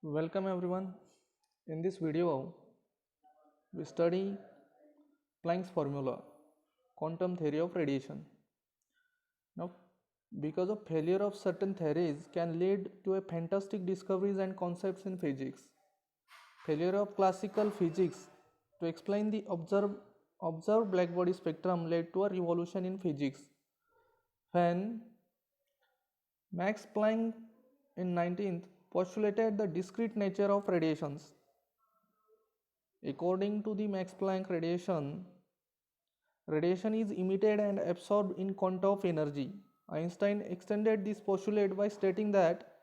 Welcome everyone. In this video, we study Planck's formula, quantum theory of radiation. Now, because of failure of certain theories can lead to a fantastic discoveries and concepts in physics. Failure of classical physics to explain the observed black body spectrum led to a revolution in physics. When Max Planck in 19th postulated the discrete nature of radiations. According to the Max Planck radiation is emitted and absorbed in quanta of energy. Einstein extended this postulate by stating that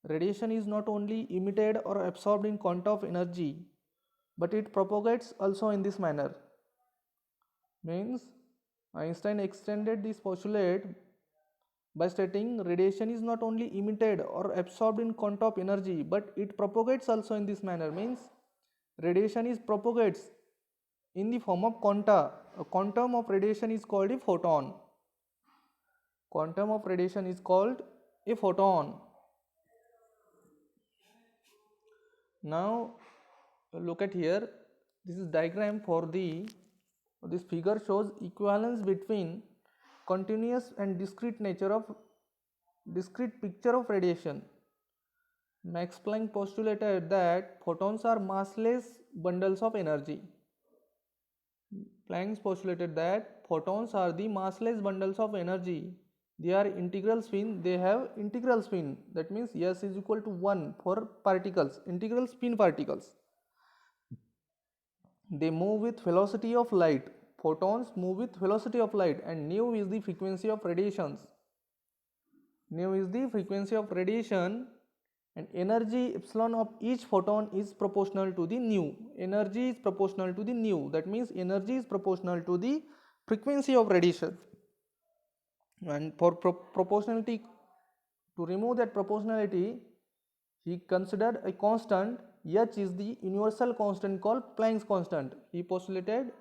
radiation is not only emitted or absorbed in quanta of energy, but it propagates also in this manner. Means Einstein extended this postulate by stating radiation is not only emitted or absorbed in quanta of energy, but it propagates also in this manner. Means radiation is propagates in the form of quanta. A quantum of radiation is called a photon. Quantum of radiation is called a photon. Now look at here. This is diagram for this figure shows equivalence between continuous and discrete picture of radiation. Max Planck postulated that photons are massless bundles of energy. Planck postulated that photons are the massless bundles of energy. They are integral spin, they have integral spin. That means S is equal to 1 for particles, integral spin particles. They move with velocity of light. Photons move with velocity of light, and nu is the frequency of radiations. Nu is the frequency of radiation, and energy epsilon of each photon is proportional to the nu. Energy is proportional to the nu. That means energy is proportional to the frequency of radiation. And for proportionality, to remove that proportionality, he considered a constant. H is the universal constant called Planck's constant. He postulated,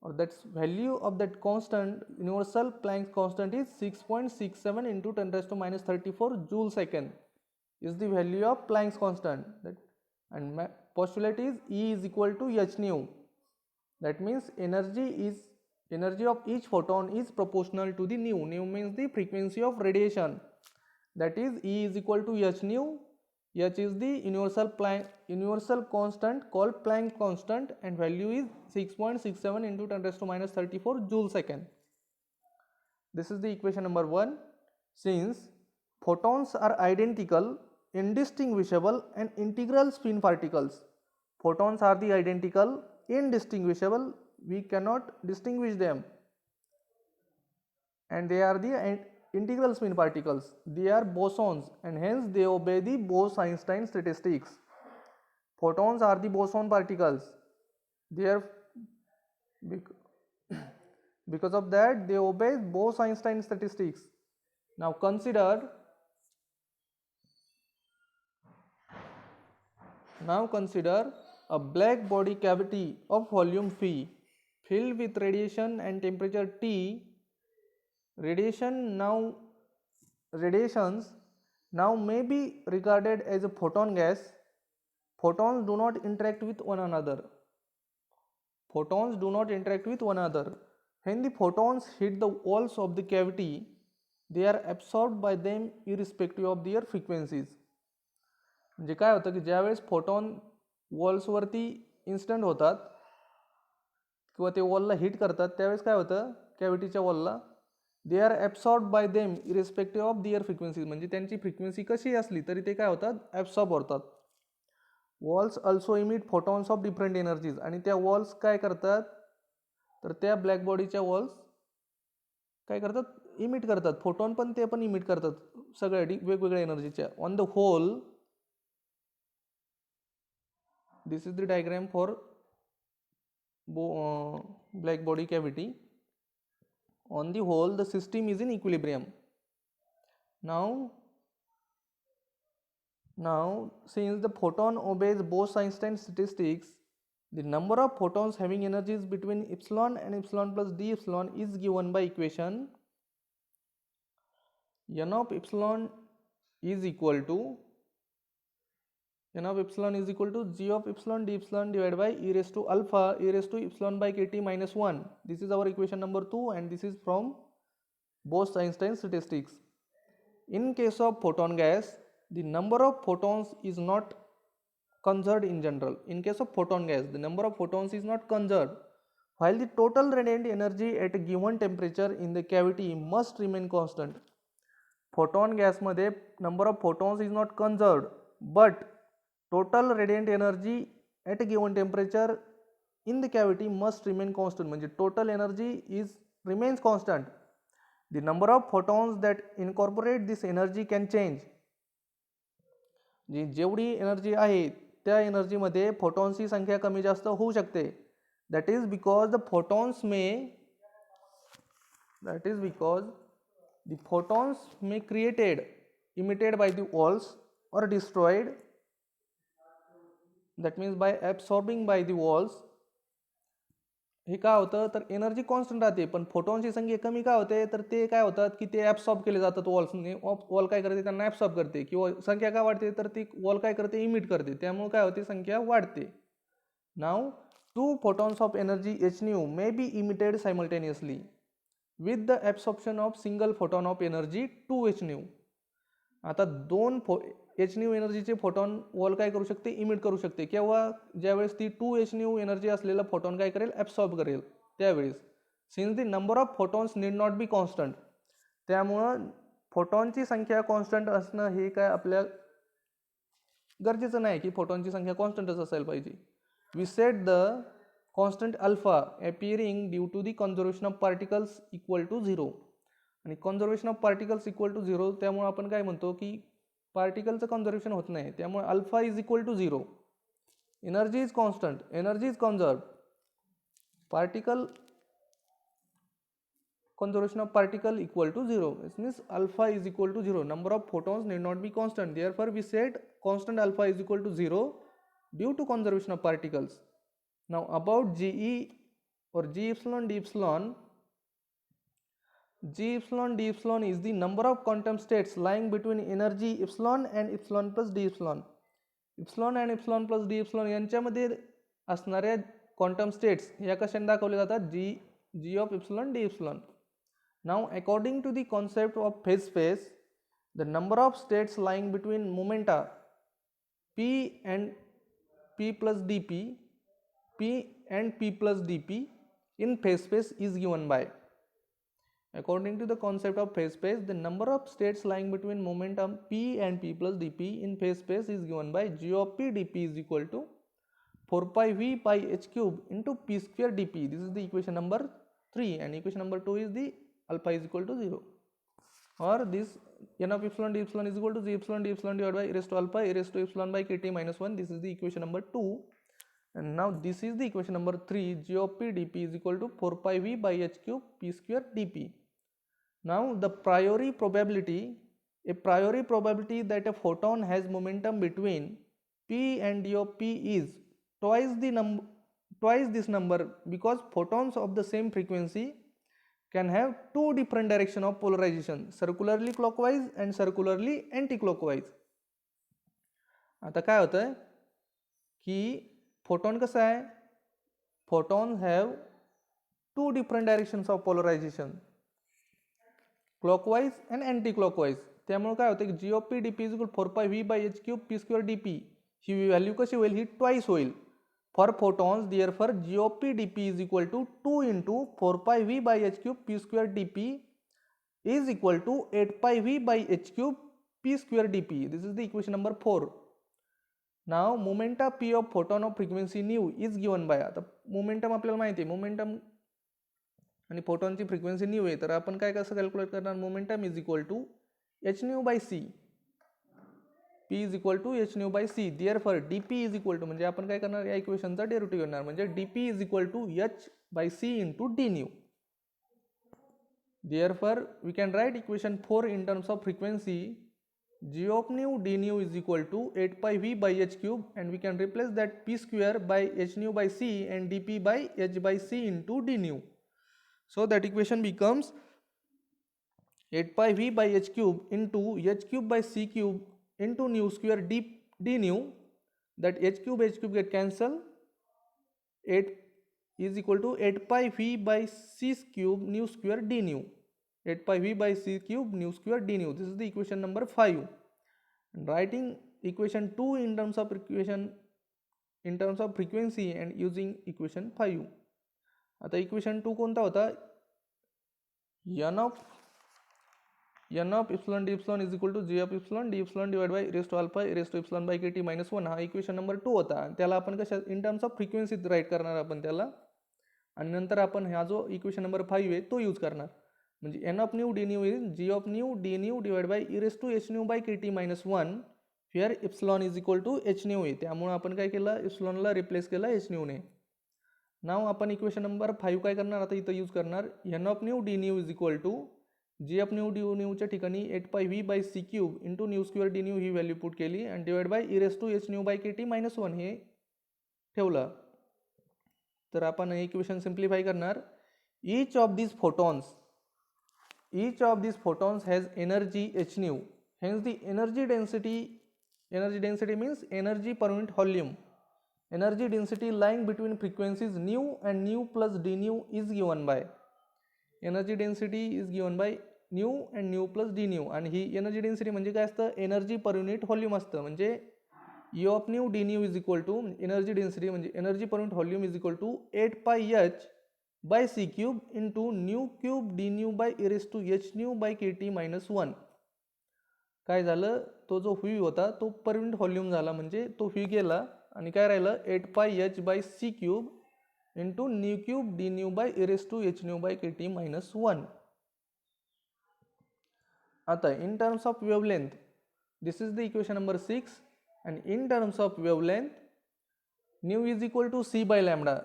or that value of that constant, universal Planck's constant, is 6.67 into 10 raised to minus 34 joule second is the value of Planck's constant. And postulate is E is equal to h nu. That means energy of each photon is proportional to the nu. Nu means the frequency of radiation. That is E is equal to h nu. H is the universal constant called Planck constant, and value is 6.67 into 10 raised to minus 34 joule second. This is the equation number 1. Since photons are identical, indistinguishable and integral spin particles. Photons are the identical, indistinguishable, we cannot distinguish them, and they are the integral spin particles. They are bosons, and hence they obey the Bose-Einstein statistics. Photons are the boson particles. They are because of that they obey Bose-Einstein statistics. Now consider a black body cavity of volume phi filled with radiation and temperature T. Radiations now may be regarded as a photon gas. Photons do not interact with one another. When the photons hit the walls of the cavity, they are absorbed by them irrespective of their frequencies. म्हणजे काय होतं की ज्यावेळेस photon वॉल्सवरती instant होतात किंवा ते वॉलला hit करतात, त्यावेळेस काय होतं कॅव्हिटीच्या वॉलला, they are absorb by them irrespective of their frequencies. म्हणजे त्यांची फ्रिक्वेन्सी कशी असली तरी ते काय होतात, ॲब्सॉर्ब होतात. Walls also emit photons of different energies. आणि त्या वॉल्स काय करतात, तर त्या ब्लॅक बॉडीच्या वॉल्स काय करतात, इमिट करतात फोटॉन, पण ते पण इमिट करतात सगळ्या वेगवेगळ्या एनर्जीच्या. On the whole, this is the diagram for black body cavity. On the whole, the system is in equilibrium. Now since the photon obeys Bose-Einstein statistics, the number of photons having energies between epsilon and epsilon plus d epsilon is given by equation n of epsilon is equal to n of epsilon is equal to g of epsilon d epsilon divided by e raised to alpha e raised to epsilon by kt minus 1. This is our equation number 2 and this is from Bose-Einstein statistics. In case of photon gas, the number of photons is not conserved in general. In case of photon gas, the number of photons is not conserved, while the total radiant energy at a given temperature in the cavity must remain constant. Photon gas मध्ये number of photons is not conserved, but total radiant energy at a given temperature in the cavity must remain constant. म्हणजे total energy remains constant. The number of photons that incorporate this energy can change. जेवढी energy आहे त्या एनर्जीमध्ये फोटॉन्सची संख्या कमी जास्त होऊ शकते. That is because the photons may created, emitted by the walls or destroyed, that means by absorbing by the walls. हे काय होतं तर एनर्जी कॉन्स्टंट राहते पण फोटॉनची संख्या कमी काय होते तर ते काय होतात की ते ॲब्सॉर्ब केले जातात वॉल्सने. वॉल काय करते त्यांना ॲब्सॉर्ब करते किंवा संख्या काय वाढते तर ती वॉल काय करते इमिट करते त्यामुळे काय होते संख्या वाढते. नाव 2 photons of energy h nu may be emitted simultaneously with the absorption of single photon of energy 2 h nu. आता 2 h nu एनर्जीचे फोटॉन वॉल काय करू शकते इमिट करू शकते केव्हा ज्यावेळेस ती 2 h nu एनर्जी असलेला फोटॉन काय करेल ॲब्सॉर्ब करेल त्यावेळेस. Since the number of photons need not be constant, त्यामुळं फोटॉनची संख्या कॉन्स्टंट असणं हे काय आपल्या गरजेचं नाही की फोटॉनची संख्या कॉन्स्टंटच असायला पाहिजे. We set the constant alpha appearing due to the conservation of particles equal to 0. आणि conservation of particles equal to 0 त्यामुळे आपण काय म्हणतो की पार्टिकलचं कन्झर्वेशन होत नाही त्यामुळे alpha is equal to 0. Energy is constant, energy is conserved. Particle conservation of particle equal to 0. This means alpha is equal to 0. Number of photons need not be constant. Therefore, we set constant alpha is equal to 0 due to conservation of particles. Now, about GE or G epsilon d epsilon. G epsilon d epsilon is the number of quantum states lying between energy epsilon and epsilon plus d epsilon. Epsilon and epsilon plus d epsilon यांच्यामध्ये असणाऱ्या quantum states या कशाने दाखवल्या जातात G of epsilon d epsilon. Now, according to the concept of phase space, the number of states lying between momenta p and p plus dp, p and p plus dp in phase space is given by. According to the concept of phase space, the number of states lying between momentum p and p plus dp in phase space is given by g of p dp is equal to 4 pi v pi h cube into p square dp. This is the equation number 3 and equation number 2 is the alpha is equal to 0, or this n of epsilon d epsilon is equal to g epsilon d epsilon divided by e raised to alpha e raised to epsilon by kt minus 1. This is the equation number 2 and now this is the equation number 3. G of p dp is equal to 4 pi v by h cube p square dp. Now the a priori probability that a photon has momentum between p and d of p is twice this number because photons of the same frequency can have two different direction of polarization, circularly clockwise and circularly anti-clockwise. आता काय होतंय की photon कसा आहे photons have two different directions of polarization, clockwise and anti-clockwise. त्यामुळे काय होतं की g of p dp is equal to 4 pi v by h cube p square dp. He value कशी होईल ही ट्वाइस होईल for photons. Therefore, g of p dp is equal to 2 into 4 pi v by h cube p square dp is equal to 8 pi v by h cube p square dp. This is the equation number 4. Now, momenta p of photon of frequency nu is given by. आता momentum आपल्याला माहिती आहे momentum आणि फोटॉनची frequency new आहे तर आपण काय कसं कॅल्क्युलेट करणार momentum is equal to h nu by c. p is equal to h nu by c. Therefore, dp is equal to म्हणजे आपण काय करणार या इक्वेशनचा डेरिव्हेटिव्ह घेणार म्हणजे dp is equal to h by c into d nu. Therefore, we can write equation 4 in terms of frequency. G of nu d nu is equal to 8 pi v by h cube and we can replace that p square by h nu by c and dp by h by c into d nu. So that equation becomes 8 pi v by h cube into h cube by c cube into nu square d nu that h cube get cancel. 8 is equal to 8 pi v by c cube nu square d nu. 8 pi v by c cube nu square d nu. This is the equation number 5. And writing equation 2 in terms of frequency and using equation 5. आता equation 2 कोणता होता? n of epsilon d epsilon is equal to g of epsilon d epsilon divided by e raised to alpha e raised to epsilon by kt minus 1 हा equation number 2 होता. त्याला आपण कशा in terms of फ्रिक्वेन्सीत right करणार आपण त्याला, आणि नंतर आपण हा जो इक्वेशन नंबर 5 आहे तो यूज करणार. म्हणजे n of nu d nu is g of nu d nu divide by e raised to h nu by kt minus 1 where epsilon is equal to h nu आहे. त्यामुळे आपण काय केलं, एप्सिलॉनला रिप्लेस केलं h न्यू ने. Now आपण equation number 5 काय करणार आता इथं यूज करणार. n of nu d nu is equal to G of nu D न्यूच्या ठिकाणी 8 pi V by C cube into nu square D nu ही व्हॅल्यू पुट केली आणि divide by E raise to H nu by K T minus 1 हे ठेवलं. तर आपण हे इक्वेशन सिम्प्लिफाय करणार. Each of this photons has energy H nu, hence the energy density means energy per unit volume. Energy density lying between frequencies new end new plus D nu is given by, energy density is given by new and nu plus D nu. आणि ही energy density म्हणजे काय असतं, energy per unit volume असतं. म्हणजे E of nu D nu is equal to energy density म्हणजे energy per unit volume is equal to 8 pi H by C cube into nu cube D nu by E raise to H nu by K T minus 1. काय झालं, तो जो V होता तो पर unit volume झाला, म्हणजे तो व्ही गेला आणि काय राहिलं 8 pi H by C cube into nu cube D nu by E raise to H nu by K T minus 1. आता in terms of wavelength, this is the equation number 6, and in terms of wavelength nu is equal to c by lambda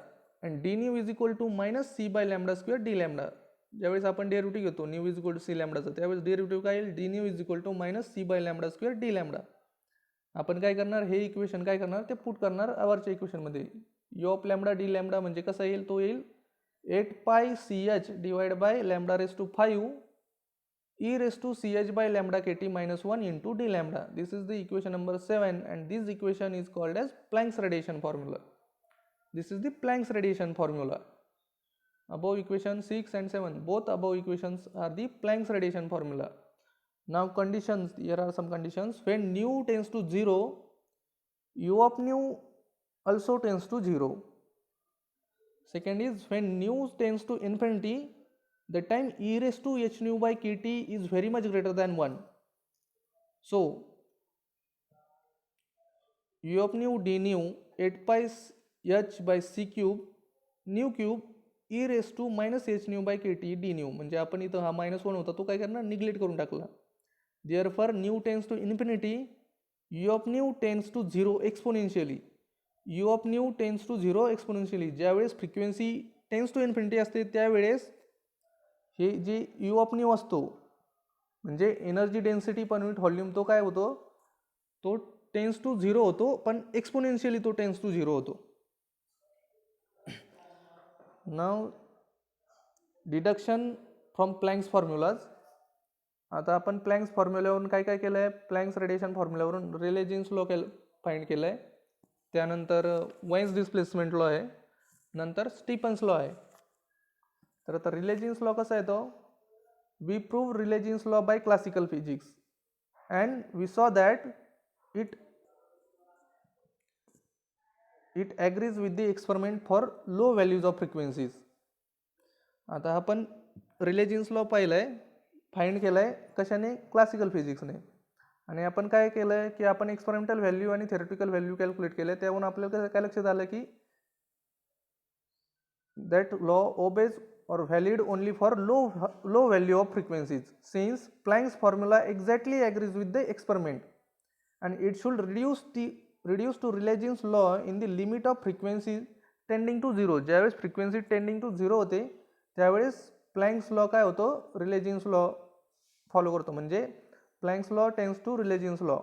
and d nu is equal to minus c by lambda square d lambda. ज्यावेळेस आपण derivative घेतो nu is equal to c lambda चा, त्यावेळेस derivative काय येईल, d nu is equal to minus c by lambda square d lambda. आपण काय करणार, हे इक्वेशन काय करणार ते पुट करणार वरच्या इक्वेशन मध्ये. u of lambda d lambda म्हणजे कसा येईल, तो येईल 8 pi ch divide by lambda raise to 5 e raised to ch by lambda kt minus 1 into d lambda. This is the equation number 7 and this equation is called as Planck's radiation formula. This is the Planck's radiation formula. Above equation 6 and 7, both above equations are the Planck's radiation formula. Now conditions, here are some conditions. When nu tends to 0, u of nu also tends to 0. Second is when nu tends to infinity, the time e raised to h nu by kt is very much greater than 1. So u of nu d nu 8 pi h by c cube nu cube e raised to minus h nu by kt d nu. म्हणजे आपण इथं हा -1 होता तो काय करणार, neglect करून टाकला. Therefore nu tends to infinity, u of nu tends to 0 exponentially. u of nu tends to 0 exponentially. ज्यावेळेस फ्रिक्वेन्सी टेन्स टू इन्फिनिटी असते त्यावेळेस हे जे यू ऑफ न्यू असतो म्हणजे एनर्जी डेन्सिटी पर युनिट व्हॉल्यूम तो काय होतो, तो टेन्स टू 0 होतो, पण एक्सपोनेन्शियली तो टेन्स टू 0 होतो. Now deduction from Planck's formulas. आता आपण प्लँक्स फॉर्म्युल्यावरून काय काय केलं आहे, प्लँक्स रेडिएशन फॉर्म्युल्यावरून रेले जीन्स लॉ फाइंड केलं आहे, त्यानंतर वाइन्स डिस्प्लेसमेंट लॉ आहे, नंतर स्टीफन्स लॉ आहे. तर आता रिले जीन्स लॉ कसा आहे, तो we prove Rayleigh Jeans law by classical physics and we saw that it agrees with the experiment for low values of frequencies. आता आपण रिले जीन्स लॉ पाहिलाय, फाइंड केलाय कशाने, क्लासिकल फिजिक्सने. आणि आपण काय केलंय की आपण एक्सपेरिमेंटल व्हॅल्यू आणि थेरटिकल व्हॅल्यू कॅल्क्युलेट केले. त्यावरून आपल्याला काय लक्षात आलं की that law obeys or valid only for low value of frequencies, since Planck's formula exactly agrees with the experiment and it should reduce to Rayleigh Jean's law in the limit of frequencies tending to 0. ज्यावेळेस frequency tending to 0 होते त्यावेळेस Planck's law काय होतो, Rayleigh Jean's law follow करतो. म्हणजे Planck's law tends to Rayleigh Jean's law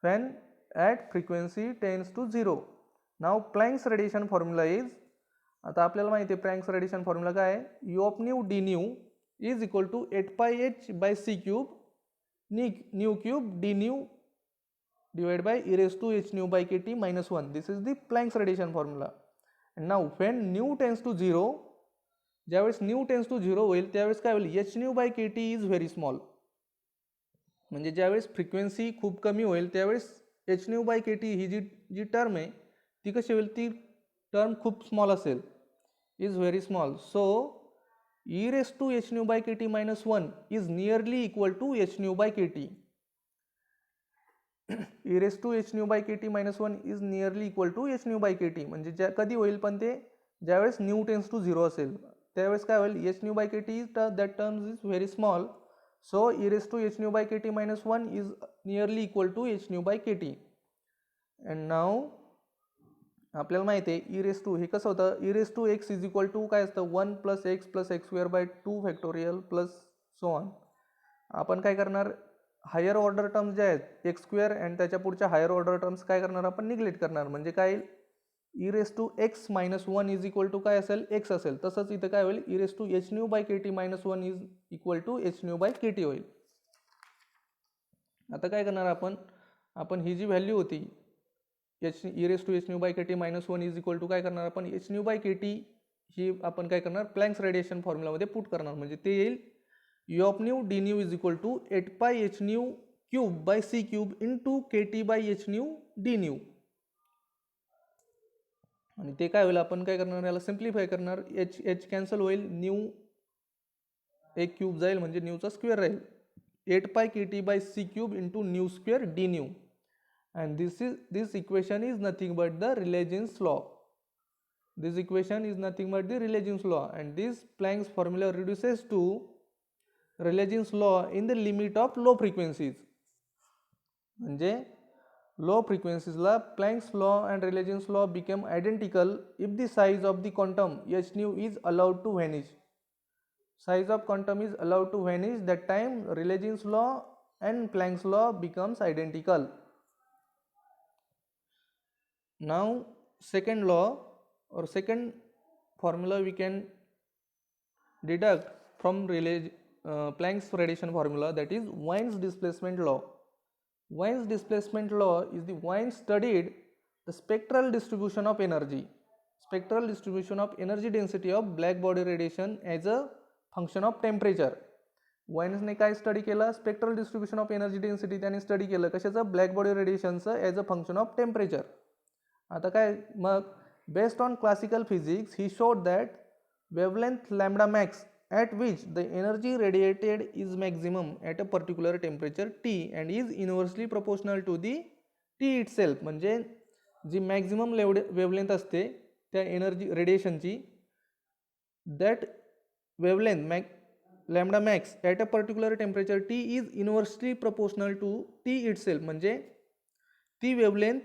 when at frequency tends to 0. Now Planck's radiation formula is, आता आपल्याला माहिती आहे प्लँक्स रेडिएशन फॉर्म्युला काय आहे, U of nu D nu is equal to 8 pi H by C cube nu cube D nu divided by e raised to h nu by kt minus 1. This is the Planck's radiation formula. And now when nu tends to 0, ज्यावेळेस new tends to 0 होईल त्यावेळेस काय होईल, H nu by K T is very small. म्हणजे ज्यावेळेस frequency खूप कमी होईल त्यावेळेस H nu by K T ही जी टर्म आहे ती कशी होईल, ती टर्म खूप स्मॉल असेल, is very small. So E raise to H nu by K T minus 1 is nearly equal to H nu by K T. E raise to H nu by K T minus 1 is nearly equal to H nu by K T. म्हणजे कधी होईल, पण ते ज्यावेळेस new tends to 0 असेल त्यावेळेस काय होईल, H nu by K T that terms is very small. So E raise to H nu by K T minus 1 is nearly equal to H nu by K T. And now आपल्याला माहिती आहे E raise to हे कसं होतं, E raise to X is equal to काय असतं, 1 plus X square by 2 factorial plus so on. आपण काय करणार, हायर ऑर्डर टर्म्स जे आहेत एक्स स्क्वेअर अँड त्याच्या पुढच्या हायर ऑर्डर टर्म्स काय करणार, आपण निग्लेक्ट करणार. म्हणजे काय, E raise to X minus 1 is equal to काय असेल, एक्स असेल. तसंच इथं काय होईल, E raise to H nu by K T minus 1 is equal to H nu by K T होईल. आता काय करणार आपण ही जी व्हॅल्यू होती H E raise to H nu by K T minus 1 is equal to काय करणार, आपण H nu by K T ही आपण काय करणार, प्लँक्स रेडिएशन फॉर्म्युलामध्ये पुट करणार. म्हणजे ते येईल U of nu D nu is equal to 8 pi H nu cube by C cube into K T by H nu D nu. आणि ते काय होईल, आपण काय करणार, याला सिम्प्लिफाय करणार, एच एच कॅन्सल होईल, न्यू एक क्यूब जाईल म्हणजे न्यूचा स्क्वेअर राहील, 8 pi K T by C cube into nu square D nu. And this equation is nothing but the Rayleigh's law. This equation is nothing but the Rayleigh's law, and this Planck's formula reduces to Rayleigh's law in the limit of low frequencies. म्हणजे low frequencies ला Planck's law and Rayleigh's law become identical if the size of the quantum h nu is allowed to vanish. Size of quantum is allowed to vanish, that time Rayleigh's law and Planck's law becomes identical. Now second law or second formula we can deduct from Planck's radiation formula, that is Wien's displacement law. Wien's displacement law is the Wien studied the spectral distribution of energy density of black body radiation as a function of temperature. वाइन्सने काय study केलं, spectral distribution of energy density त्यांनी study केलं, कशाचं, black body रेडिएशनचं as a function of temperature. आता काय मग, based on classical physics he showed that wavelength lambda max at which the energy radiated is maximum at a particular temperature T and is inversely proportional to the T itself. म्हणजे जी maximum wavelength असते त्या energy रेडिएशनची, that wavelength lambda max at a particular temperature T is inversely proportional to T itself. म्हणजे ती wavelength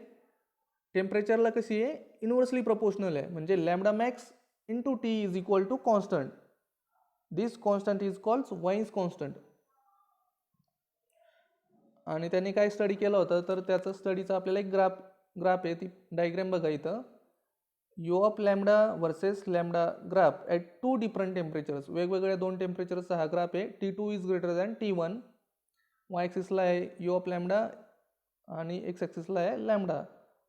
टेम्परेचरला कशी आहे, inversely proportional आहे. म्हणजे lambda max into T is equal to constant. This constant is called Wien's constant. आणि त्यांनी काय study केलं होतं, तर त्याचं स्टडीचा आपल्याला एक ग्राफ आहे, ती डायग्राम बघा इथं. U of lambda versus lambda graph at 2 different temperatures, वेगवेगळ्या 2 टेम्परेचरचा हा ग्राफ आहे. T2 is greater than T1. Y ॲक्सिसला आहे यू ऑफ लॅम्बडा आणि एक्स ॲक्सिसला आहे लॅम्बडा.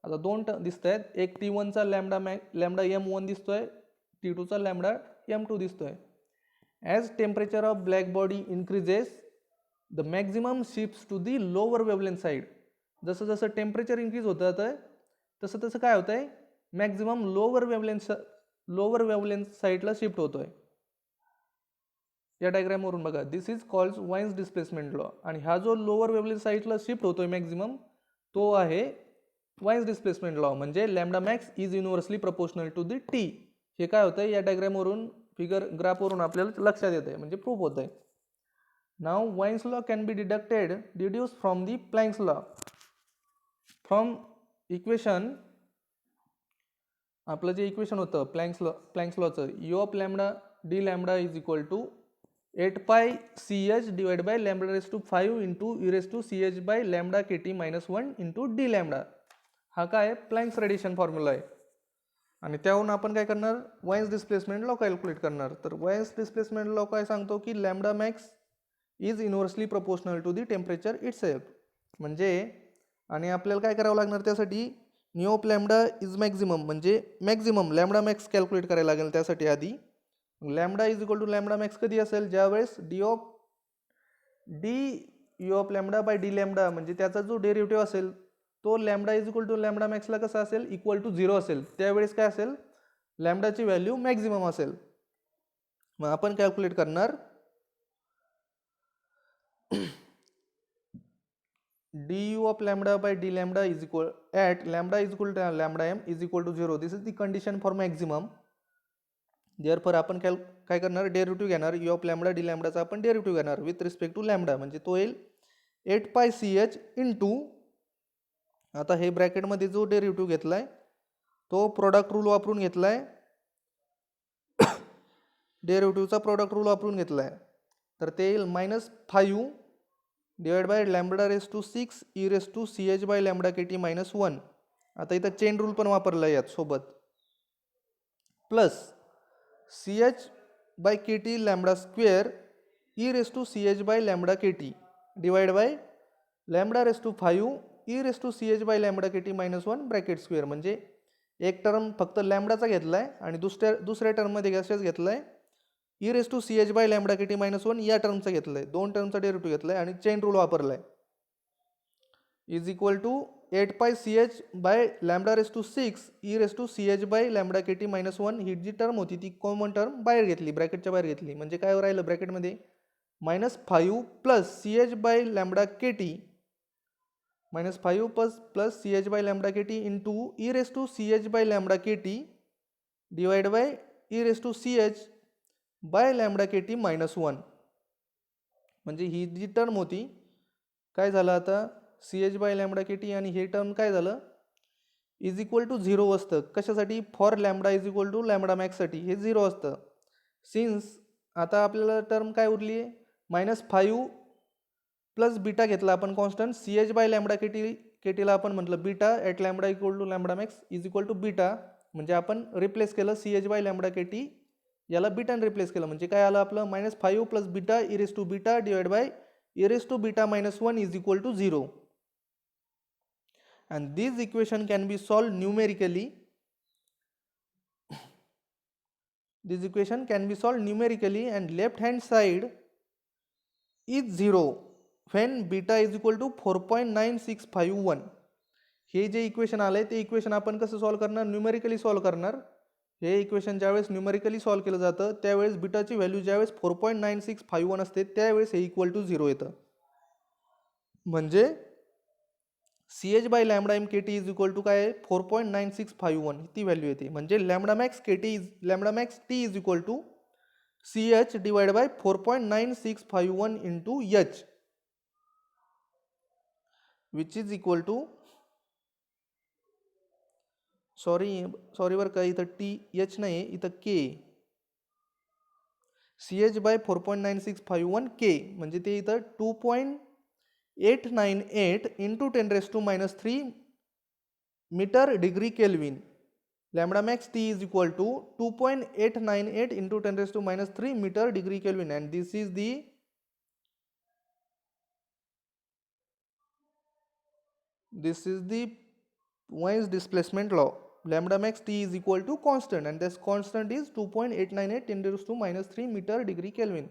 आता दोन दिसत आहेत, एक T1चा लॅम्बडा M1 दिसतोय, T2चा लॅम्बडा M2 दिसतोय. As temperature of black body increases, the maximum shifts to the lower wavelength side. जसं जसं टेम्परेचर इन्क्रीज होत जातं तसं तसं काय होतंय, मॅक्झिमम लोअर वेवलेंथ साईडला शिफ्ट होतोय. या डायग्रामवरून बघा, this is called Wien's displacement law. आणि हा जो लोअर वेवलेंथ साईडला शिफ्ट होतोय मॅक्झिमम, तो आहे वाइन्स डिस्प्लेसमेंट लॉ. म्हणजे lambda max is inversely proportional to the T. हे काय होतंय, या डायग्रामवरून फिगर ग्राफवरून आपल्याला लक्षात येत आहे, म्हणजे प्रूफ होत आहे. नाव Wien's law can be deduce from the Planck's law. From equation, आपलं जे इक्वेशन होतं प्लँक्स लॉचं, U of lambda D lambda is equal to 8 pi CH divide by lambda raise to 5 into E raise to CH by lambda KT minus 1 into D lambda. हा काय Planck's radiation formula आहे. आणि त्याहून आपण काय करणार, wines displacement law calculate करणार. तर वाइन्स डिस्प्लेसमेंट लॉ काय सांगतो की lambda max is inversely proportional to the temperature itself. म्हणजे आणि आपल्याला काय करावं लागणार त्यासाठी, nu of lambda is maximum म्हणजे मॅक्झिमम लॅम्बडा मॅक्स कॅल्क्युलेट करायला लागेल त्यासाठी आधी. Lambda is equal to lambda max कधी असेल, ज्यावेळेस D U of lambda by D lambda म्हणजे त्याचा जो डेरिव्हेटिव्ह असेल तो lambda is equal to lambda मॅक्सला कसा असेल, इक्वल टू 0 असेल. त्यावेळेस काय असेल, लॅम्बडाची व्हॅल्यू मॅक्झिमम असेल. मग आपण कॅल्क्युलेट करणार du of lambda by d lambda is equal at lambda is equal to lambda m is equal to 0. This is the condition for maximum. Therefore आपण काय करणार, डेरिव्हेटिव्ह घेणार u of lambda d lambda चा आपण derivative घेणार with respect to lambda, म्हणजे तो येईल 8 पाय ch इंटू, आता हे ब्रॅकेटमध्ये जो डेरिव्हेटिव्ह घेतलाय तो प्रोडक्ट रूल वापरून घेतलाय, डेरिव्हेटिव्हचा प्रोडक्ट रूल वापरून घेतलाय, तर ते येईल -5 divide by lambda raise to 6 E raise to ch by lambda K T -1. आता इथं चेन रूल पण वापरला यात सोबत, plus ch by K T lambda square E raise to ch by lambda K T divide by lambda raise to 5 E raise to ch by lambda K T -1 bracket square. म्हणजे एक term फक्त लॅम्बडाचा घेतलाय आणि दुसऱ्या टर्ममध्ये कशाच घेतलाय, E raise to ch by lambda K T -1 या टर्मचा घेतलाय, दोन टर्मचा डेरिव्हेटिव्ह घेतलाय आणि चेन रूल वापरलाय. Is equal to 8 pi ch by lambda raise to 6 E raise to ch by lambda K T -1. ही जी टर्म होती ती कॉमन टर्म बाहेर घेतली, ब्रॅकेटच्या बाहेर घेतली, म्हणजे काय राहिलं ब्रॅकेटमध्ये -5 plus ch by lambda K T -5 plus ch by lambda K T into E raise to ch by lambda K T divide by E raise to ch by lambda K T -1. म्हणजे ही जी term होती काय झालं आता, ch by lambda K T आणि हे term काय झालं, इज इक्वल टू 0 असतं. कशासाठी, for lambda is equal to lambda मॅक्ससाठी हे 0 असतं. सिन्स आता आपल्याला टर्म काय उरली आहे, -5 प्लस बीटा घेतला आपण constant, ch by lambda K टीला आपण म्हटलं beta at lambda equal to lambda max is equal to beta, म्हणजे आपण रिप्लेस केलं ch by lambda K T याला बीटाने रिप्लेस केलं, म्हणजे काय आलं आपलं -5 plus beta E raise to beta divide by E raise to beta -1 is equal to 0. And this equation can be solved numerically. This equation can be solved numerically and left hand side is 0 when beta is equal to 4.9651. हे जे equation आलंय ते equation आपण कसं solve करणार, numerically solve करणार. हे equation ज्यावेळेस न्यूमेरिकली सॉल्व केलं जातं त्यावेळेस बीटाची व्हॅल्यू ज्यावेळेस 4.9651 असते त्यावेळेस हे इक्वल टू 0 येतं. म्हणजे ch by lambda M K T is equal to काय 4.9651 ती व्हॅल्यू येते. म्हणजे lambda max T is equal to ch divide by 4.9651 into h which is equal to, sorry बरं का, इथं h नाही इथं k, ch बाय 4.9651 k म्हणजे ते इथं 2.898 into 10⁻³ metre degree kelvin. Lambda max T is equal to 2.898 into 10⁻³ metre degree kelvin. And this is the Wien's displacement law. Lambda max t is equal to constant and this constant is 2.898 10⁻³ meter degree Kelvin.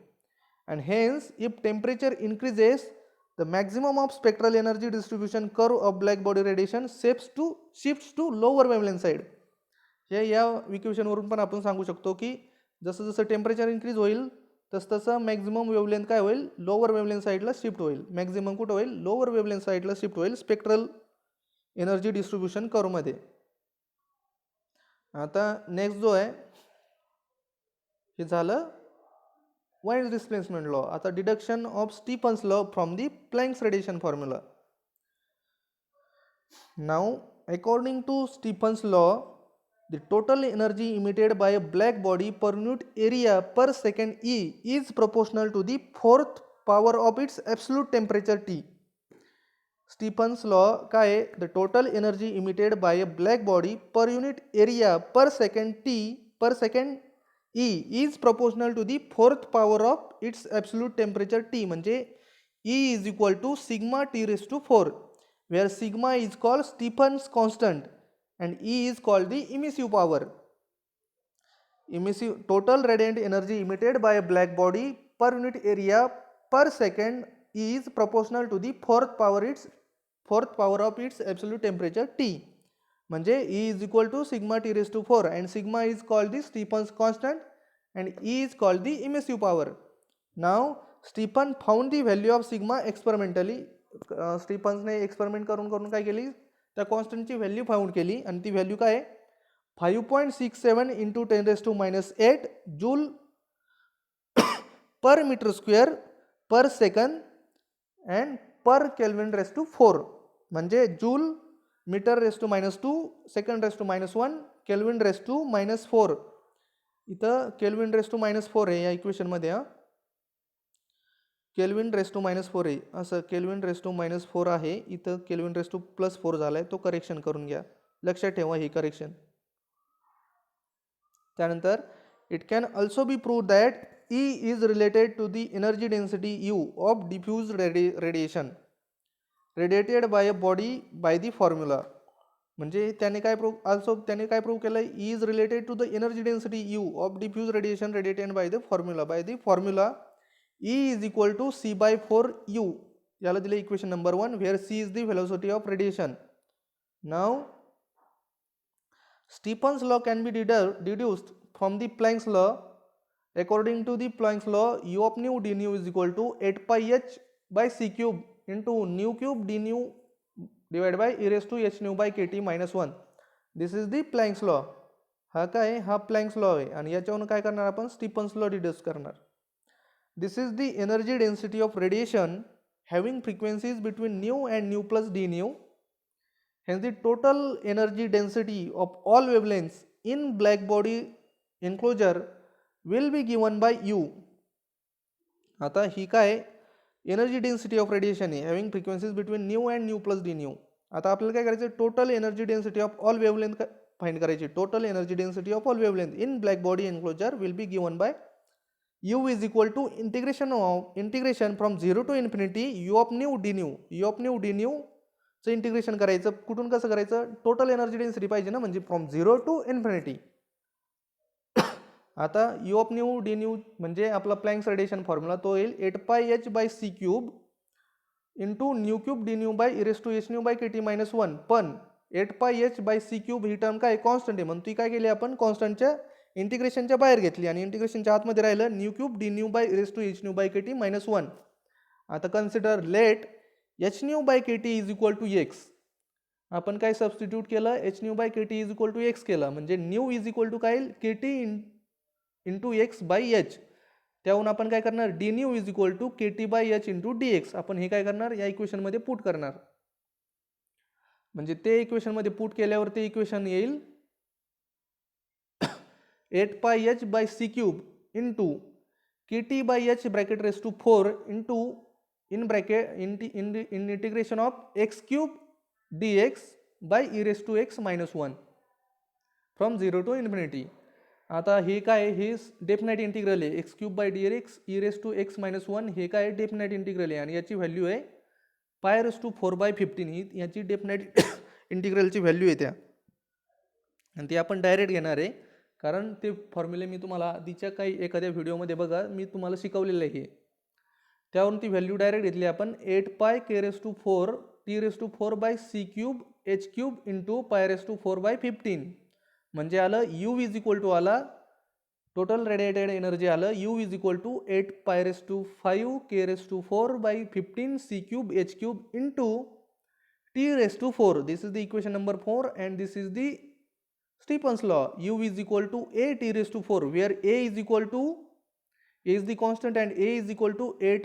And hence if temperature increases the maximum of spectral energy distribution curve of black body radiation shifts to lower wavelength side. हे या equation वरून पण आपण सांगू शकतो की जसं जसं टेम्परेचर इन्क्रीज होईल तसं मॅक्झिमम वेवलेंथ काय होईल, लोअर वेवलेंथ साईडला शिफ्ट होईल. मॅक्झिमम कुठं होईल, लोअर वेवलेंथ साईडला शिफ्ट होईल स्पेक्ट्रल एनर्जी डिस्ट्रीब्यूशन कर्व मध्ये. आता नेक्स्ट जो आहे हे झालं Wien's displacement law. आता deduction of Stefan's law from the Planck's radiation formula. Now according to Stefan's law the total energy emitted by a black body per unit area per second E is proportional to the fourth power of its absolute temperature T. Stephen's law काय आहे, the total energy emitted by a black body per unit area per second T per second E is proportional to the fourth power of its absolute temperature T. म्हणजे E is equal to sigma T raised to 4. where sigma is called Stephen's constant and E is called the emissive power. Emissive total radiant energy emitted by a black body per unit area per second is proportional to the fourth power of its absolute temperature T. म्हणजे E is equal to sigma T raised to 4 and sigma is called the Stephen's constant and E is called the emissive power. Now Stephen found the value of sigma experimentally. स्टीफन्सने experiment करून काय केली, त्या कॉन्स्टंटची value found केली आणि ती value काय 5.67 into 10⁻⁸ joule per metre square per second and per kelvin raise to 4. म्हणजे joule metre raise to -2 second raise to -1 kelvin raise to -4. इथं केल्विन रेस टू -4 आहे या इक्वेशनमध्ये. केल्विन रेस टू -4 आहे, असं केल्विन रेस टू -4 आहे, इथं kelvin raise to +4 झालाय, तो करेक्शन करून घ्या, लक्षात ठेवा हे करेक्शन. त्यानंतर it can also be prove that E is related to the energy density U of diffuse radiation radiated by a body by the formula. म्हणजे त्याने काय प्रूव्ह केलं, E is related to the energy density U of diffuse radiation radiated by the formula E is equal to C/4U. याला दिले equation number 1 where C is the velocity of radiation. Now Stephen's law can be deduced from the Planck's law. According to the Planck's law, U of nu d nu is equal to 8 pi h by c cube into nu cube d nu divided by e raised to h nu by kt minus 1. This is the Planck's law. हा काय, हा Planck's law आहे आणि याच्यावरून काय करणार आपण, Stephen's law deduce करणार. This is the energy density of radiation having frequencies between nu and nu plus d nu. Hence the total energy density of all wavelengths in black body enclosure will be given by U. आता ही काय, energy density of radiation आहे having frequencies between nu and nu plus D nu. आता आपल्याला काय करायचं, total energy density of all wavelength find करायची. Total energy density of all wavelength in black body enclosure will be given by U is equal to integration from 0 to infinity U of nu d nu. U of nu d nu चं integration करायचं. कुठून कसं करायचं, total energy density पाहिजे ना, म्हणजे from 0 to infinity. आता U of nu d nu म्हणजे आपला प्लँक्स रेडिएशन फॉर्म्युला तो येईल 8 pi h by c cube into nu cube D nu by e raise to H nu by K T -1. पण 8 pi h by c cube ही term काय constant आहे, म्हणून ती काय केली आपण कॉन्स्टंटच्या इंटिग्रेशनच्या बाहेर घेतली आणि इंटिग्रेशनच्या आतमध्ये राहिलं nu cube D nu by e raise to H nu by K T -1. आता consider let H nu by K T is equal to X. आपण काय सबस्टिट्यूट केलं, H nu by K T is equal to X केलं, म्हणजे nu is equal to काय K T into X by H. त्याहून आपण काय करणार, D nu is equal to K T by H into D x. आपण हे काय करणार, या इक्वेशन मध्ये पुट करणार, म्हणजे ते इक्वेशन मध्ये पुट केल्यावर ते इक्वेशन येईल 8 pi h by c cube into kt by h bracket raised to 4 into in integration of x cube dx by e raised to x minus 1 from 0 to infinity. आता हे काय, हे definite integral आहे x cube by dx e raised to x minus 1. हे काय definite integral आहे आणि याची व्हॅल्यू आहे pi raised to 4/15. ही याची डेफिनेट इंटिग्रलची व्हॅल्यू आहे त्या, आणि ती आपण डायरेक्ट घेणार आहे कारण ते फॉर्म्युले मी तुम्हाला आधीच्या काही एखाद्या व्हिडिओमध्ये बघा मी तुम्हाला शिकवलेलं आहे. त्यावरून ती व्हॅल्यू डायरेक्ट घेतली आपण 8 pi k raised to 4 t raised to 4 by c cube h cube into pi raised to 4/15. म्हणजे आलं u इज इक्वल टू आला टोटल रेडिएटेड एनर्जी आलं u is equal to 8 pi raised to 5 k raised to 4/15 c cube h cube into t raised to 4. This is the equation number 4 and this is the Stephen's law. U is equal to a t raised to 4 where a is the constant and a is equal to 8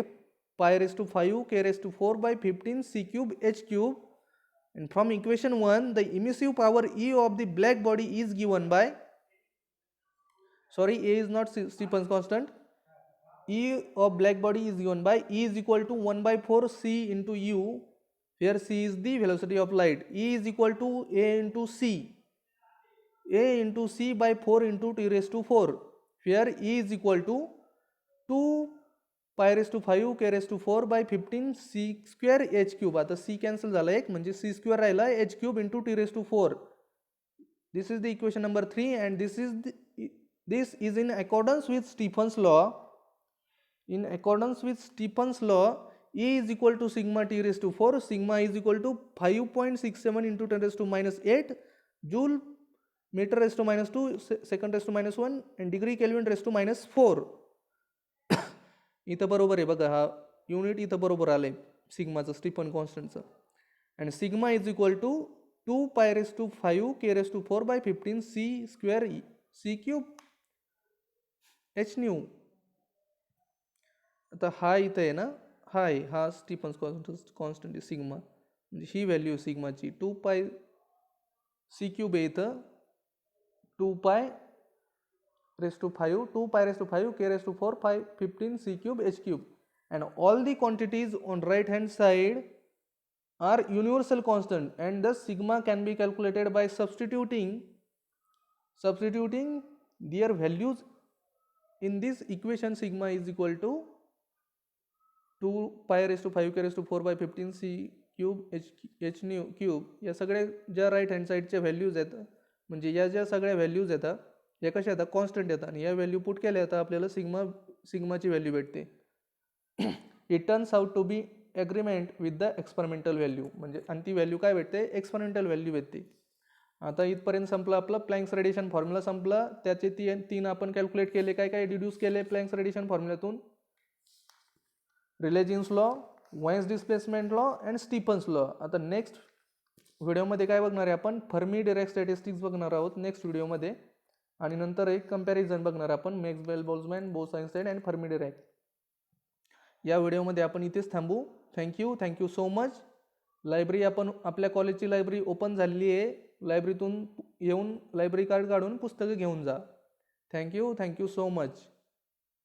pi raised to 5 k raised to 4/15 c cube h cube. And from equation 1 the emissive power E of the black body is given by, sorry a is not Stephen's constant, E of black body is given by E is equal to 1/4 c into U where c is the velocity of light. E is equal to a into c, a into c by 4 into t raised to 4 where E is equal to 2 pi raise to 5 k raise to 4 by 15 c square h cube. आता c cancel झाला एक, म्हणजे c square राहिला h cube into t raise to 4. This is the equation number 3 and this is in accordance with Stephen's law. In accordance with Stephen's law, E is equal to sigma t raised to 4. Sigma is equal to 5.67 into 10 raised to minus 8 joule meter raised to minus 2 second raised to minus 1 and degree Kelvin raised to minus 4. इथं बरोबर आहे बघा, हा unit इथं बरोबर आलंय सिग्माचं, Stefan कॉन्स्टंटचं. And sigma is equal to 2 pi raise to 5 k raise to 4 by 15 c square c cube h new. आता हा इथं आहे ना, हा स्टीफन कॉन्स्टंट आहे सिग्मा, म्हणजे ही व्हॅल्यू सिग्माची 2 पाय सी क्यूब आहे इथं, 2 पाय raised to 5, 2 pi raised to 5, k raised to 4, 5, 15, c cube, h cube. And all the quantities on right hand side are universal constant, and thus sigma can be calculated by substituting their values in this equation. Sigma is equal to 2 pi raised to 5 k raised to 4 by 15 c cube h cube. या सगळ्या ज्या right hand साईडच्या values आहेत, म्हणजे या ज्या सगळ्या values येतात या कशा येतात, कॉन्स्टंट येतात, आणि या व्हॅल्यू पुट केल्या येतात आपल्याला सिग्माची व्हॅल्यू भेटते. It turns out to be agreement with the experimental value, म्हणजे आणि ती व्हॅल्यू काय भेटते, एक्सपेरिमेंटल व्हॅल्यू भेटते. आता इथपर्यंत संपला आपला प्लँक्स रेडिएशन फॉर्म्युला संपला. त्याचे तीन आपण कॅल्क्युलेट केले, काय डिड्यूस केले प्लँक्स रेडिएशन फॉर्म्युल्यातून, Rayleigh Jeans law, Wien's displacement law and Stefan's law. आता नेक्स्ट व्हिडिओमध्ये काय बघणार आहे आपण, फर्मी डिरॅक स्टॅटिस्टिक्स बघणार आहोत नेक्स्ट व्हिडिओमध्ये, आणि नंतर एक कंपॅरिझन बघणार आपण Maxwell Boltzmann, Bose Einstein and Fermi Dirac. या व्हिडिओमध्ये आपण इथेच थांबू. Thank you so much. लायब्ररी आपण आपल्या कॉलेजची लायब्ररी ओपन झालेली आहे. लायब्ररीतून येऊन लायब्ररी कार्ड काढून पुस्तकं घेऊन जा. Thank you so much.